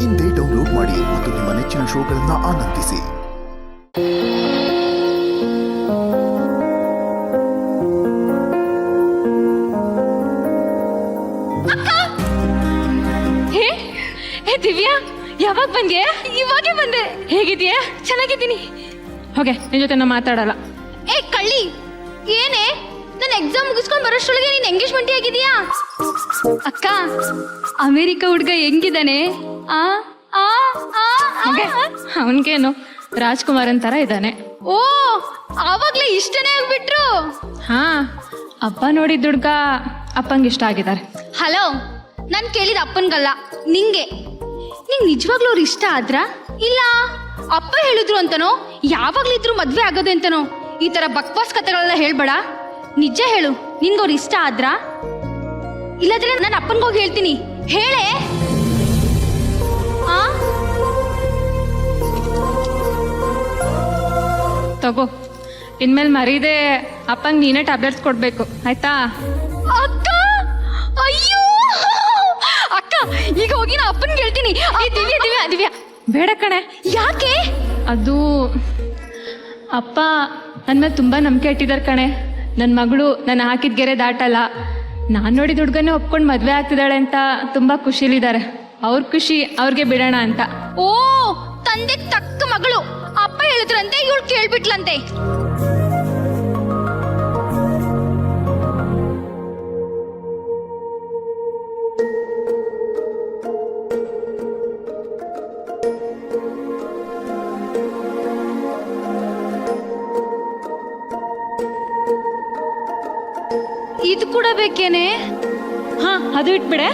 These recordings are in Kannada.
ಇಂದೇ ಡೌನ್ಲೋಡ್ ಮಾಡಿ ಮತ್ತು ನಿಮ್ಮ ನೆಚ್ಚಿನ ಶೋಗಳನ್ನು ಆನಂದಿಸಿ. ದಿವ್ಯಾ, ಯಾವಾಗ ಬಂದ್ಯಾ? ಇವಾಗೆ ಬಂದೆ. ಹೇಗಿದ್ಯಾ? ಚೆನ್ನಾಗಿದ್ದೀನಿ. ಹೋಗೆ, ನಿನ್ ಜೊತೆ ನಾ ಮಾತಾಡಲ್ಲ. ಏ ಕಳ್ಳಿ, ಏನೇ ನನ್ನ ಎಕ್ಸಾಮ್ ಮುಗಿಸ್ಕೊಂಡು ಬರೋಷ್ಟೊಳಗೆ ನೀನ್ ಎಂಗೇಜ್ಮೆಂಟ್ ಆಗಿದೀಯಾ? ಅಕ್ಕ, ಅಮೆರಿಕ ಹುಡ್ಗ ಹೆಂಗಿದಾನೆ? ಅವನ್ಗೇನು ರಾಜ್ಕುಮಾರ್ ಅಂತಾರ ಇದ್ದಾನೆ. ಓ, ಆವಾಗ್ಲೇ ಇಷ್ಟನೇ ಆಗ್ಬಿಟ್ರು. ಹಾ, ಅಪ್ಪ ನೋಡಿದ ಹುಡ್ಗ ಅಪ್ಪಂಗೆ ಇಷ್ಟ ಆಗಿದ್ದಾರೆ. ಹಲೋ, ನಾನ್ ಕೇಳಿದ ಅಪ್ಪನ್ಗಲ್ಲ, ನಿಂಗೆ. ನಿಂಗ್ ನಿಜವಾಗ್ಲೂ ಅವ್ರು ಇಷ್ಟ ಆದ್ರ? ಇಲ್ಲ ಅಪ್ಪ ಹೇಳಿದ್ರು ಅಂತನೋ, ಯಾವಾಗ್ಲಿದ್ರು ಮದ್ವೆ ಆಗೋದು ಅಂತನೋ? ಈ ತರ ಬಕ್ವಾಸ್ ಕಥೆಗಳೆಲ್ಲ ಹೇಳ್ಬೇಡ. ನಿಜ ಹೇಳು, ನಿನ್ಗವ್ರು ಇಷ್ಟ ಆದ್ರ? ಇಲ್ಲಾದ್ರೆ ನಾನು ಅಪ್ಪನ್ಗೋಗಿ ಹೇಳ್ತೀನಿ. ಹೇಳೇ. ತಗೋ, ಇನ್ಮೇಲೆ ಮರೀದೆ ಅಪ್ಪಂಗೆ ನೀನೇ ಟ್ಯಾಬ್ಲೆಟ್ಸ್ ಕೊಡ್ಬೇಕು, ಆಯ್ತಾ? ಅಕ್ಕ, ಅಯ್ಯೋ ಅಕ್ಕ, ಈಗ ಹೋಗಿ ನಾ ಅಪ್ಪನ್ ಕೇಳ್ತೀನಿ. ದಿವ್ಯಾ ದಿವ್ಯಾ ದಿವ್ಯಾ, ಬೇಡ ಕಣೆ. ಯಾಕೆ? ಅದು ಅಪ್ಪ ನನ್ನ ಮೇಲೆ ತುಂಬ ನಂಬಿಕೆ ಇಟ್ಟಿದ್ದಾರೆ ಕಣೆ. ನನ್ನ ಮಗಳು ನಾನು ಹಾಕಿದ ಗೆರೆ ದಾಟಲ್ಲ, ನಾನು ನೋಡಿದ ಹುಡುಗನೇ ಒಪ್ಕೊಂಡು ಮದುವೆ ಆಗ್ತಿದ್ದಾಳೆ ಅಂತ ತುಂಬ ಖುಷಿಲಿದ್ದಾರೆ. ಅವ್ರ ಖುಷಿ ಅವ್ರಿಗೆ ಬಿಡೋಣ ಅಂತ. ಓ, ತಂದೆ ತಕ್ಕ ಮಗಳು. ಅಪ್ಪ ಹೇಳಿದ್ರಂತೆ, ಇವಳು ಕೇಳ್ಬಿಟ್ಲಂತೆ. ಇದು ಕೂಡ ಬೇಕೇನೆ? ಹಾ, ಅದು ಇಟ್ಬಿಡೆ.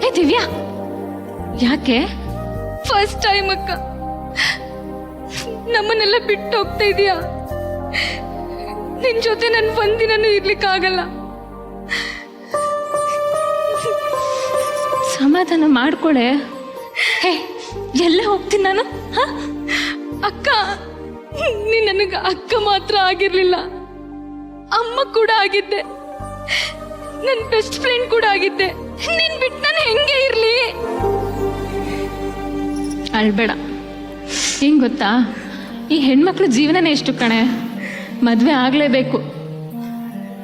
ಹೇ ದಿವ್ಯಾ, ಯಾಕೆ? ಫಸ್ಟ್ ಟೈಮ್ ಅಕ್ಕ, ನಮ್ಮನ್ನೆಲ್ಲ ಬಿಟ್ಟು ಹೋಗ್ತಾ ಇದೀಯಾ? ನಿನ್ ಜೊತೆ ನನ್ ಒಂದಿನೂ ಇರ್ಲಿಕ್ಕಾಗಲ್ಲ. ಸಮಾಧಾನ ಮಾಡ್ಕೊಳೆ. ಹೇ, ಎಲ್ಲ ಹೋಗ್ತೀನಿ ನಾನು? ಅಕ್ಕ, ನೀನ್ ನನಗ ಅಕ್ಕ ಮಾತ್ರ ಆಗಿರ್ಲಿಲ್ಲ, ಅಮ್ಮ ಕೂಡ ಆಗಿದ್ದೆ, ನನ್ ಬೆಸ್ಟ್ ಫ್ರೆಂಡ್ ಕೂಡ ಆಗಿದ್ದೆ. ನೀನ್ ಬಿಟ್ಟು ನಾನು ಹೆಂಗೆ ಇರ್ಲಿ? ಅಳ್ಬೇಡ. ಹೆಂಗ್ ಗೊತ್ತಾ, ಈ ಹೆಣ್ಮಕ್ಳ ಜೀವನನೇ ಎಷ್ಟು ಕಣೆ. ಮದುವೆ ಆಗಲೇಬೇಕು.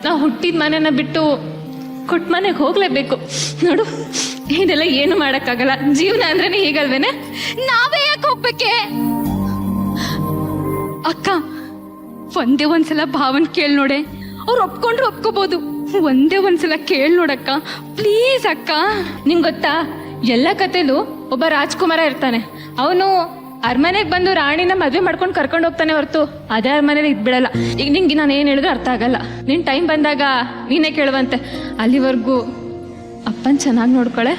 ನಾವು ಹುಟ್ಟಿದ ಮನೆನ ಬಿಟ್ಟು ಕೊಟ್ಟ ಮನೆಗೆ ಹೋಗ್ಲೇಬೇಕು. ನೋಡು, ಇದೆಲ್ಲ ಏನು ಮಾಡೋಕ್ಕಾಗಲ್ಲ. ಜೀವನ ಅಂದ್ರೇನೆ ಹೀಗಲ್ವೇನೆ? ನಾವೇ ಯಾಕೆ ಹೋಗ್ಬೇಕೆ? ಅಕ್ಕ, ಒಂದೇ ಒಂದ್ಸಲ ಭಾವನ್ ಕೇಳ್ ನೋಡೆ. ಅವ್ರು ಒಪ್ಕೊಂಡ್ರು ಒಪ್ಕೋಬಹುದು. ಒಂದೇ ಒಂದ್ಸಲ ಕೇಳ್ ನೋಡಕ್ಕ, ಪ್ಲೀಸ್ ಅಕ್ಕ. ನಿಂಗೆ ಗೊತ್ತಾ, ಎಲ್ಲ ಕಥೆಲೂ ಒಬ್ಬ ರಾಜ್ಕುಮಾರ ಇರ್ತಾನೆ. ಅವನು ಅರಮನೆಗೆ ಬಂದು ರಾಣಿನ ಮದುವೆ ಮಾಡ್ಕೊಂಡು ಕರ್ಕೊಂಡು ಹೋಗ್ತಾನೆ ಹೊರತು ಅದೇ ಅರಮನೇಲಿ ಇದ್ಬಿಡಲ್ಲ. ಈಗ ನಿಂಗೆ ನಾನು ಏನು ಹೇಳಿದ್ರು ಅರ್ಥ ಆಗಲ್ಲ. ನಿನ್ನ ಟೈಮ್ ಬಂದಾಗ ನೀನೇ ಕೇಳುವಂತೆ. ಅಲ್ಲಿವರೆಗೂ ಅಪ್ಪನ ಚೆನ್ನಾಗಿ ನೋಡ್ಕೊಳೆ.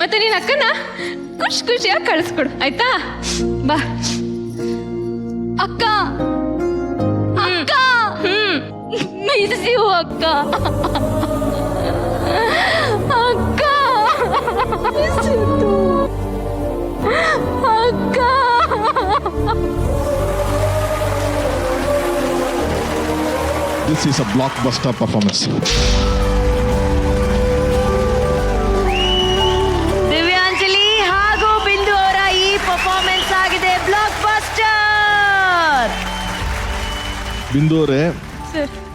ಮತ್ತೆ ನೀನು ಅಕ್ಕನ ಖುಷಿಯಾಗಿ ಕಳಿಸ್ಕೊಡು, ಆಯ್ತಾ? ಬಾ ಅಕ್ಕ. ಅಕ್ಕ, ಮಿಸ್ ಯು ಅಕ್ಕ. ಅಕ್ಕ, ಅಕ್ಕ. This is a blockbuster performance. Divyanjali ಹಾಗೂ ಬಿಂದು ಅವರ ಈ ಪರ್ಫಾರ್ಮೆನ್ಸ್ ಆಗಿದೆ ಬ್ಲಾಕ್ ಬಸ್ಟರ್. ಬಿಂದು ಅವರೇ,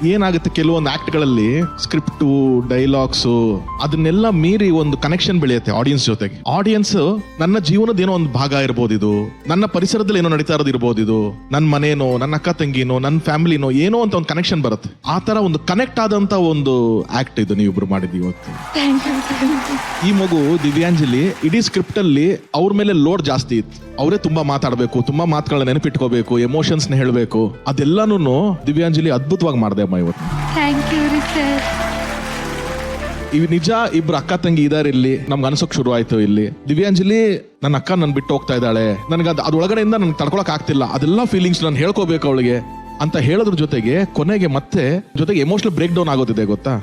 ಏನಾಗುತ್ತೆ, ಕೆಲವೊಂದು ಆಕ್ಟ್ಗಳಲ್ಲಿ ಸ್ಕ್ರಿಪ್ಟು, ಡೈಲಾಗ್ಸು ಅದನ್ನೆಲ್ಲ ಮೀರಿ ಒಂದು ಕನೆಕ್ಷನ್ ಬೆಳೆಯುತ್ತೆ ಆಡಿಯನ್ಸ್ ಜೊತೆಗೆ. ಆಡಿಯನ್ಸ್ ನನ್ನ ಜೀವನದ ಏನೋ ಒಂದು ಭಾಗ ಇರ್ಬೋದು, ಇದು ನನ್ನ ಪರಿಸರದಲ್ಲಿ ಏನೋ ನಡೀತಾ ಇರೋದು ಇರ್ಬೋದು, ಇದು ನನ್ನ ಮನೇನೋ, ನನ್ನ ಅಕ್ಕ ತಂಗಿನೋ, ನನ್ನ ಫ್ಯಾಮಿಲಿನೋ ಏನೋ ಅಂತ ಒಂದು ಕನೆಕ್ಷನ್ ಬರುತ್ತೆ. ಆ ತರ ಒಂದು ಕನೆಕ್ಟ್ ಆದಂತ ಒಂದು ಆಕ್ಟ್ ಇದು ನೀವಿಬ್ರು ಮಾಡಿದ್ವಿ ಇವತ್ತು. ಈ ಮಗು ದಿವ್ಯಾಂಜಲಿ ಇಡೀ ಸ್ಕ್ರಿಪ್ಟ್ ಅಲ್ಲಿ ಅವ್ರ ಮೇಲೆ ಲೋಡ್ ಜಾಸ್ತಿ ಇತ್ತು. ಅವರೇ ತುಂಬಾ ಮಾತಾಡ್ಬೇಕು, ತುಂಬಾ ಮಾತುಗಳನ್ನ ನೆನಪಿಟ್ಕೋಬೇಕು, ಎಮೋಷನ್ಸ್ ನ ಹೇಳ್ಬೇಕು. ಅದೆಲ್ಲಾನು ದಿವ್ಯಾಂಜಲಿ ಅದ್ಭುತವಾಗಿ ಮಾಡಿದೆ ಅಮ್ಮ ಇವತ್ತು. ಥ್ಯಾಂಕ್ ಯು ರೀ ಸರ್. ಇವ್ ನಿಜ, ಇಬ್ರು ಅಕ್ಕ ತಂಗಿ ಇದಾರೆ ಇಲ್ಲಿ. ನಮ್ಗೆ ಅನ್ಸೋಕ್ ಶುರು ಆಯ್ತು ಇಲ್ಲಿ. ದಿವ್ಯಾಂಜಲಿ ನನ್ನ ಅಕ್ಕ ನನ್ ಬಿಟ್ಟು ಹೋಗ್ತಾ ಇದ್ದಾಳೆ, ನನಗೆ ಅದ್ರೊಳಗಡೆಯಿಂದ ನನ್ಗೆ ತಡ್ಕೊಳಕ್ ಆಗ್ತಿಲ್ಲ, ಅದೆಲ್ಲ ಫೀಲಿಂಗ್ಸ್ ನಾನು ಹೇಳ್ಕೋಬೇಕು ಅವಳಿಗೆ ಅಂತ ಹೇಳೋದ್ರ ಜೊತೆಗೆ ಕೊನೆಗೆ ಮತ್ತೆ ಜೊತೆಗೆ ಎಮೋಷನಲ್ ಬ್ರೇಕ್ ಡೌನ್ ಆಗೋದಿದೆ ಗೊತ್ತಾ.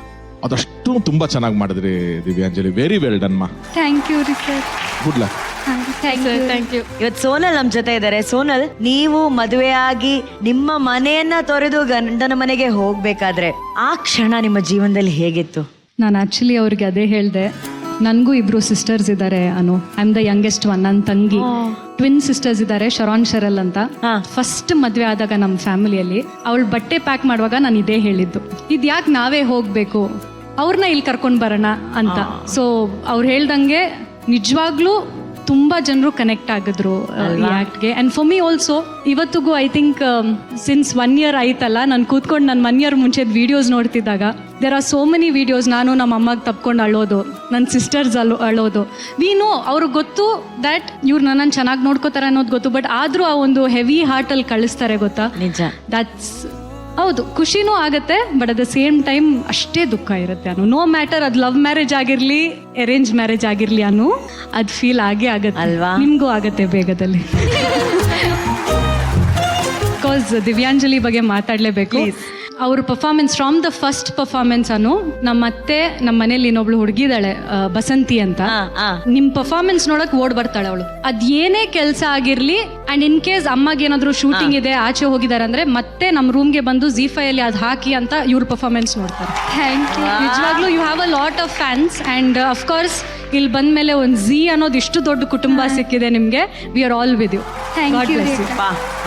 ಅದಷ್ಟು ತುಂಬಾ ಚೆನ್ನಾಗಿ ಮಾಡಿದ್ರಿ ದಿವ್ಯಾಂಜಲಿ. ವೆರಿ ವೆಲ್ ಡನ್ ಮಾ. ಥ್ಯಾಂಕ್ ಯು ರೀ sir. Good luck. Thank you. ಇವತ್ತು ಸೋನಲ್ ನಮ್ ಜೊತೆ ಇದ್ದಾರೆ. ಸೋನಲ್, ನೀವು ಮದುವೆ ಆಗಿ ನಿಮ್ಮ ಮನೆಯನ್ನ ತೊರೆದು ಗಂಡನ ಮನೆಗೆ ಹೋಗ್ಬೇಕಾದ್ರೆ ಆ ಕ್ಷಣ ನಿಮ್ಮ ಜೀವನದಲ್ಲಿ ಹೇಗಿತ್ತು? ನಾನು ಆ್ಯಕ್ಚುಲಿ ಅವ್ರಿಗೆ ಅದೇ ಹೇಳಿದೆ, ನನಗೂ ಇಬ್ರು ಸಿಸ್ಟರ್ಸ್ ಇದ್ದಾರೆ. I am the youngest one. ನನ್ನ ತಂಗಿ ಟ್ವಿನ್ ಸಿಸ್ಟರ್ಸ್ ಇದ್ದಾರೆ, ಶರಾನ್ ಶರಲ್ ಅಂತ. ಫಸ್ಟ್ ಮದುವೆ ಆದಾಗ ನಮ್ಮ ಫ್ಯಾಮಿಲಿಯಲ್ಲಿ ಅವಳು ಬಟ್ಟೆ ಪ್ಯಾಕ್ ಮಾಡುವಾಗ ನಾನು ಇದೇ ಹೇಳಿದ್ದು, ಇದ್ಯಾಕೆ ನಾವೇ ಹೋಗಬೇಕು, ಅವ್ರನ್ನ ಇಲ್ಲಿ ಕರ್ಕೊಂಡು ಬರೋಣ ಅಂತ. ಸೊ ಅವ್ರು ಹೇಳ್ದಂಗೆ ನಿಜವಾಗ್ಲೂ ತುಂಬ ಜನರು ಕನೆಕ್ಟ್ ಆಗಿದ್ರು ಈ ಆ್ಯಕ್ಟ್ಗೆ. ಆ್ಯಂಡ್ ಫಾರ್ ಮೀ ಆಲ್ಸೋ ಇವತ್ತಿಗೂ ಐ ಥಿಂಕ್ ಸಿನ್ಸ್ 1 year ಆಯ್ತಲ್ಲ, ನಾನು ಕೂತ್ಕೊಂಡು ನನ್ನ 1 year ಮುಂಚೆದ ವೀಡಿಯೋಸ್ ನೋಡ್ತಿದ್ದಾಗ there are so many videos. ನಾನು ನಮ್ಮ ಅಮ್ಮಗೆ ತಪ್ಕೊಂಡು ಅಳೋದು, ನನ್ನ ಸಿಸ್ಟರ್ಸ್ ಅಳೋದು. ವಿ ನೋ ಅವ್ರಿಗೆ ಗೊತ್ತು ದ್ಯಾಟ್ ಇವ್ರು ನನ್ನನ್ನು ಚೆನ್ನಾಗಿ ನೋಡ್ಕೋತಾರೆ ಅನ್ನೋದು ಗೊತ್ತು, ಬಟ್ ಆದರೂ ಆ ಒಂದು ಹೆವಿ ಹಾರ್ಟಲ್ಲಿ ಕಳಿಸ್ತಾರೆ ಗೊತ್ತಾ. ನಿಜ. ದಟ್ಸ್ ಹೌದು, ಖುಷಿನೂ ಆಗುತ್ತೆ, but at the same time ಅಷ್ಟೇ ದುಃಖ ಇರುತ್ತೆ. ನೋ ಮ್ಯಾಟರ್ ಅದು ಲವ್ ಮ್ಯಾರೇಜ್ ಆಗಿರಲಿ ಅರೇಂಜ್ ಮ್ಯಾರೇಜ್ ಆಗಿರಲಿ ಅದು ಫೀಲ್ ಆಗೇ ಆಗುತ್ತೆ ಅಲ್ವಾ? ನಿಮಗೂ ಆಗುತ್ತೆ ಬೇಗದಲ್ಲಿ. ಬಿಕಾಸ್ ದಿವ್ಯಾಂಜಲಿ ಬಗ್ಗೆ ಮಾತಾಡಲೇಬೇಕು. ಅವ್ರ performance from the first performance ನಮ್ಮ ಅತ್ತೆ ನಮ್ಮ ಮನೇಲಿ ಇನ್ನೊಬ್ಳು ಹುಡುಗಿದಾಳೆ ಬಸಂತಿ ಅಂತ. ನಿಮ್ ಪರ್ಫಾರ್ಮೆನ್ಸ್ ನೋಡಕ್ ಓಡ್ ಬರ್ತಾಳೆ ಅವಳು. ಅದ್ ಏನೇ ಕೆಲಸ ಆಗಿರ್ಲಿ, ಅಂಡ್ ಇನ್ ಕೇಸ್ ಅಮ್ಮಗೆ ಏನಾದ್ರು ಶೂಟಿಂಗ್ ಇದೆ ಆಚೆ ಹೋಗಿದ್ದಾರೆ ಅಂದ್ರೆ ಮತ್ತೆ ನಮ್ಮ ರೂಮ್ಗೆ ಬಂದು ZEE5 ಅಲ್ಲಿ ಅದ್ ಹಾಕಿ ಅಂತ ಇವ್ರ ಪರ್ಫಾರ್ಮೆನ್ಸ್ ನೋಡ್ತಾರೆ. Thank you. ನಿಜವಾಗ್ಲೂ you have a lot of fans and of course ಇಲ್ಲಿ ಬಂದ್ಮೇಲೆ ಒಂದು ZEE ಅನ್ನೋದು ಇಷ್ಟು ದೊಡ್ಡ ಕುಟುಂಬ ಸಿಕ್ಕಿದೆ ನಿಮ್ಗೆ. We are all with you. Thank you.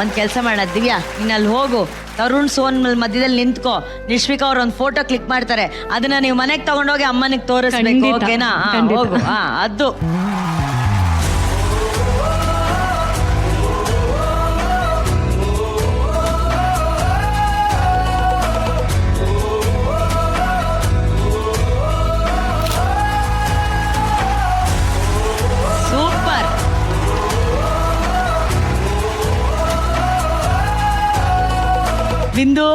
ಒಂದ್ ಕೆಲಸ ಮಾಡೋಣ ದಿವ್ಯಾ, ನೀನ್ ಅಲ್ಲಿ ಹೋಗು, ತರುಣ್ ಸೋನಲ್ ಮಧ್ಯದಲ್ಲಿ ನಿಂತ್ಕೋ, ನಿಶ್ವಿಕಾ ಅವ್ರ ಒಂದು ಫೋಟೋ ಕ್ಲಿಕ್ ಮಾಡ್ತಾರೆ, ಅದನ್ನ ನೀವು ಮನೆಗೆ ತಗೊಂಡೋಗಿ ಅಮ್ಮನಿಗೆ ತೋರಿಸ್ಬೇಕು. ಖಂಡಿತ, ಓಕೆನಾ? ಖಂಡಿತ. ಹೋಗು. ಅದು ಸೂಪರ್. ಬಿಂದು,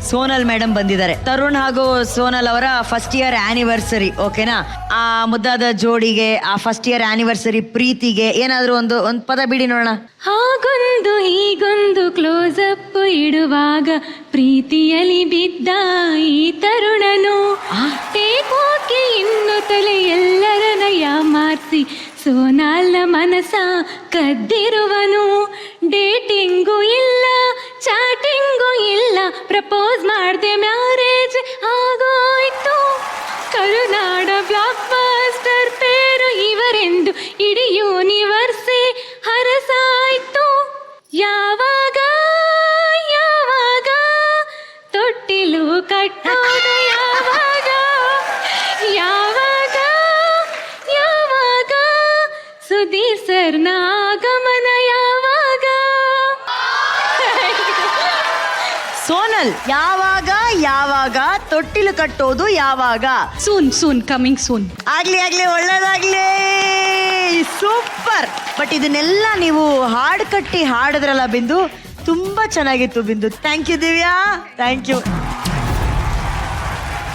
ಸೋನಲ್ ಮೇಡಮ್ ಬಂದಿದ್ದಾರೆ. ತರುಣ್ ಹಾಗೂ ಸೋನಲ್ ಅವರ ಫಸ್ಟ್ ಇಯರ್ ಆನಿವರ್ಸರಿ, ಓಕೆನಾ? ಆ ಮುದ್ದಾದ ಜೋಡಿಗೆ, ಆ ಫಸ್ಟ್ ಇಯರ್ ಆನಿವರ್ಸರಿ ಪ್ರೀತಿಗೆ ಏನಾದ್ರೂ ಒಂದು ಪದ ಬಿಡಿ ನೋಡೋಣ. ಹಾಗೊಂದು ಹೀಗೊಂದು ಕ್ಲೋಸ್ ಅಪ್ ಇಡುವಾಗ ಪ್ರೀತಿಯಲ್ಲಿ ಬಿದ್ದ ಈ ತರುಣನು ಟೇಕೋಕೆ ಇನ್ನು ತಲೆ ಎಲ್ಲರನ್ನ ಯಾಮಾರ್ಸಿ ಸೋನಾಲ್ನ ಮನಸ ಕದ್ದಿರುವನು. ಡೇಟಿಂಗು ಇಲ್ಲ, ಚಾಟಿಂಗು ಇಲ್ಲ, ಪ್ರಪೋಸ್ ಮಾಡ್ದೆ ಮ್ಯಾರೇಜ್ ಆಗೋಯ್ತು. ಕರುನಾಡ ಬ್ಲಾಕ್ ಬಸ್ಟರ್ ಪೇರು ಇವರೆಂದು ಇಡೀ ಯೂನಿವರ್ಸೇ ಹರಸಾಯ್ತು. ಯಾವಾಗ ಯಾವಾಗ ತೊಟ್ಟಿಲು ಕಟ್ಟೋದು, ಯಾವಾಗ ಯಾವಾಗ ಯಾವಾಗ ಸುಧೀರ್ ಸರ್ನ ಆಗಮನ, ಯಾವಾಗ. ಸೋನಲ್, ಯಾವಾಗ ಯಾವಾಗ ತೊಟ್ಟಿಲು ಕಟ್ಟೋದು, ಯಾವಾಗ? Soon coming soon. ಆಗ್ಲಿ ಆಗ್ಲಿ, ಒಳ್ಳೇದಾಗ್ಲಿ, ಸೂಪರ್. ಬಟ್ ಇದನ್ನೆಲ್ಲ ನೀವು ಹಾಡು ಕಟ್ಟಿ ಹಾಡಿದ್ರಲ್ಲ ಬಿಂದು, ತುಂಬಾ ಚೆನ್ನಾಗಿತ್ತು Bindu. Thank you Divya, thank you.